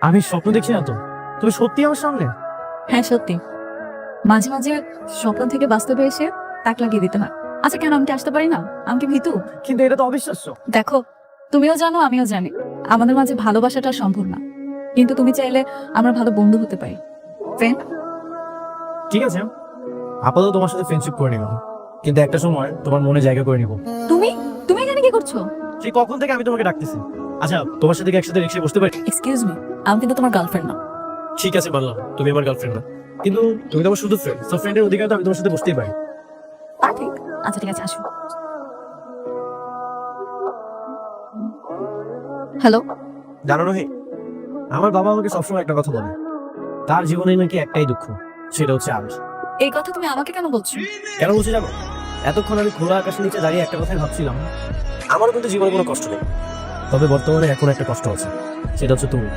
আমি স্বপ্ন দেখছি না তো, তুমি সত্যি আমার সামনে? হ্যাঁ সত্যি, মাঝে মাঝে স্বপ্ন থেকে বাস্তবে এসে তাক লাগিয়ে দিতে হয়। আচ্ছা কেন আমি কি আসতে পারি না? আমি কি ভীতু? কিন্তু এটা তো অবিশ্বাস্য। দেখো, তুমিও জানো আমিও জানি আমাদের মাঝে ভালোবাসাটা সম্ভব না, কিন্তু তুমি চাইলে আমরা ভালো বন্ধু হতে পারি, ফ্রেন্ড। ঠিক আছে, আপাতত তোমার সাথে ফ্রেন্ডশিপ করে নিলাম, কিন্তু একটা সময় তোমার মনে জায়গা করে নিব। তুমি তুমি এখানে কি করছো? সেই কখন থেকে আমি তোমাকে ডাকতেছি। আচ্ছা, তোমার সাথে কি একসাথে রিক্সায় বসতে পারি? এক্সকিউজ মি, আমি কিন্তু তোমার গার্লফ্রেন্ড না। ঠিক আছে, মানলাম তুমি আমার গার্লফ্রেন্ড না, কিন্তু তুমি তো আমার শুধু ফ্রেন্ড, সো ফ্রেন্ডের অধিকার তো আমি তোমার সাথে বসতেই পারি। তা ঠিক। আচ্ছা ঠিক আছে, আসো। হ্যালো। জানো রোহি, আমার বাবা আমাকে সবসময় একটা কথা বলে, তার জীবনে নাকি একটাই দুঃখ, সেটা হচ্ছে আমি। এই কথা তুমি আমাকে কেন বলছো? কেন বলছি জানো? এতক্ষণ আমি খোলা আকাশের নিচে দাঁড়িয়ে একটা কথাই ভাবছিলাম, আমারও কিন্তু জীবনে কোনো কষ্ট নেই, তবে বর্তমানে এখন একটা কষ্ট আছে, সেটা হচ্ছে তুমি।